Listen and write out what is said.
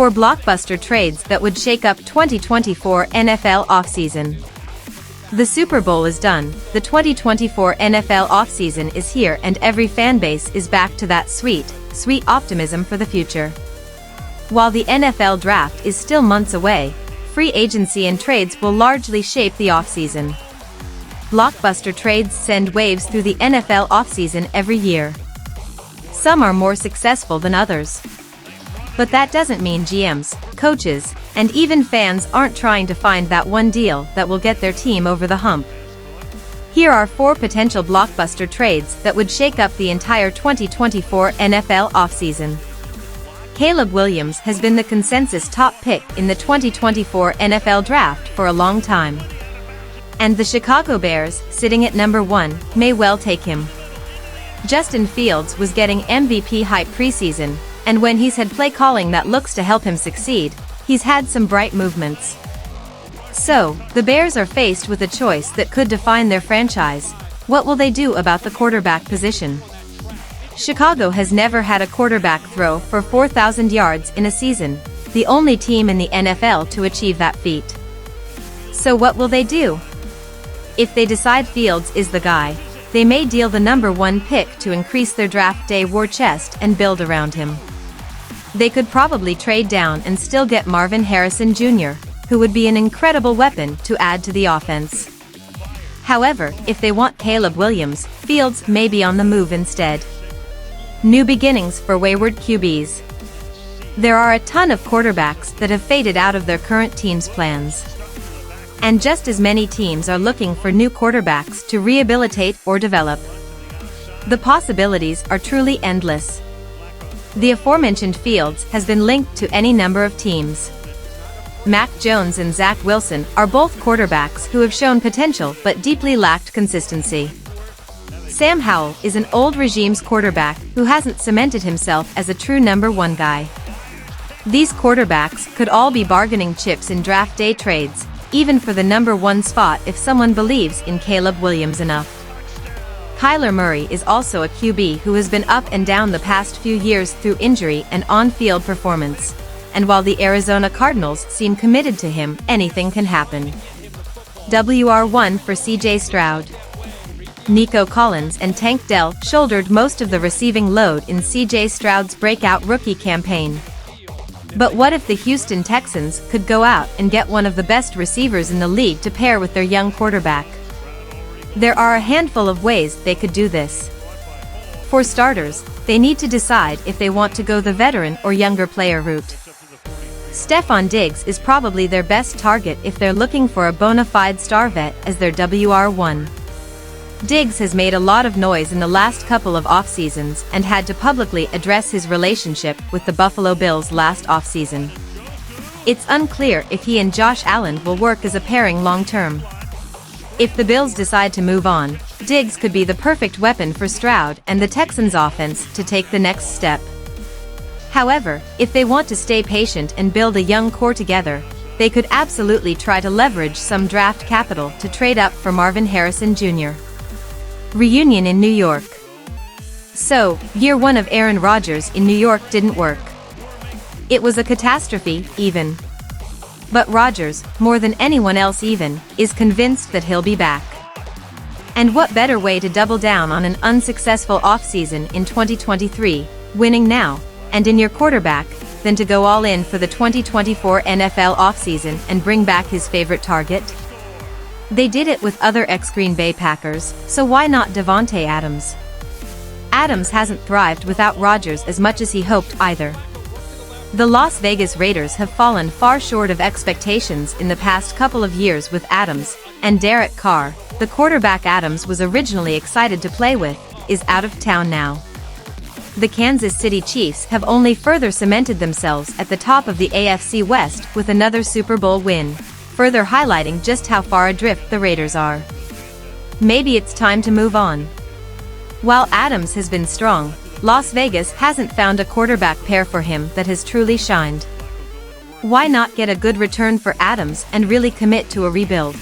4 blockbuster trades that would shake up 2024 NFL offseason. The Super Bowl is done, the 2024 NFL offseason is here, and every fanbase is back to that sweet optimism for the future. While the NFL draft is still months away, free agency and trades will largely shape the offseason. Blockbuster trades send waves through the NFL offseason every year. Some are more successful than others. But that doesn't mean GMs, coaches, and even fans aren't trying to find that one deal that will get their team over the hump. Here are 4 potential blockbuster trades that would shake up the entire 2024 NFL offseason. Caleb Williams has been the consensus top pick in the 2024 NFL Draft for a long time. And the Chicago Bears, sitting at number 1, may well take him. Justin Fields was getting MVP hype preseason, and when he's had play calling that looks to help him succeed, he's had some bright movements. So, the Bears are faced with a choice that could define their franchise. What will they do about the quarterback position? Chicago has never had a quarterback throw for 4,000 yards in a season, the only team in the NFL to achieve that feat. So what will they do? If they decide Fields is the guy, they may deal the number 1 pick to increase their draft day war chest and build around him. They could probably trade down and still get Marvin Harrison Jr., who would be an incredible weapon to add to the offense. However, if they want Caleb Williams, Fields may be on the move instead. New beginnings for wayward QBs. There are a ton of quarterbacks that have faded out of their current team's plans. And just as many teams are looking for new quarterbacks to rehabilitate or develop. The possibilities are truly endless. The aforementioned Fields has been linked to any number of teams. Mac Jones and Zach Wilson are both quarterbacks who have shown potential but deeply lacked consistency. Sam Howell is an old regime's quarterback who hasn't cemented himself as a true number 1 guy. These quarterbacks could all be bargaining chips in draft day trades, even for the number 1 spot if someone believes in Caleb Williams enough. Kyler Murray is also a QB who has been up and down the past few years through injury and on-field performance. And while the Arizona Cardinals seem committed to him, anything can happen. WR1 for CJ Stroud. Nico Collins and Tank Dell shouldered most of the receiving load in CJ Stroud's breakout rookie campaign. But what if the Houston Texans could go out and get one of the best receivers in the league to pair with their young quarterback? There are a handful of ways they could do this. For starters, they need to decide if they want to go the veteran or younger player route. Stefon Diggs is probably their best target if they're looking for a bona fide star vet as their WR1. Diggs has made a lot of noise in the last couple of off-seasons and had to publicly address his relationship with the Buffalo Bills last off-season. It's unclear if he and Josh Allen will work as a pairing long-term. If the Bills decide to move on, Diggs could be the perfect weapon for Stroud and the Texans' offense to take the next step. However, if they want to stay patient and build a young core together, they could absolutely try to leverage some draft capital to trade up for Marvin Harrison Jr. Reunion in New York. So, year 1 of Aaron Rodgers in New York didn't work. It was a catastrophe, even. But Rodgers, more than anyone else even, is convinced that he'll be back. And what better way to double down on an unsuccessful offseason in 2023, winning now, and in your quarterback, than to go all in for the 2024 NFL offseason and bring back his favorite target? They did it with other ex-Green Bay Packers, so why not Davante Adams? Adams hasn't thrived without Rodgers as much as he hoped either. The Las Vegas Raiders have fallen far short of expectations in the past couple of years with Adams, and Derek Carr, the quarterback Adams was originally excited to play with, is out of town now. The Kansas City Chiefs have only further cemented themselves at the top of the AFC West with another Super Bowl win, further highlighting just how far adrift the Raiders are. Maybe it's time to move on. While Adams has been strong, Las Vegas hasn't found a quarterback pair for him that has truly shined. Why not get a good return for Adams and really commit to a rebuild?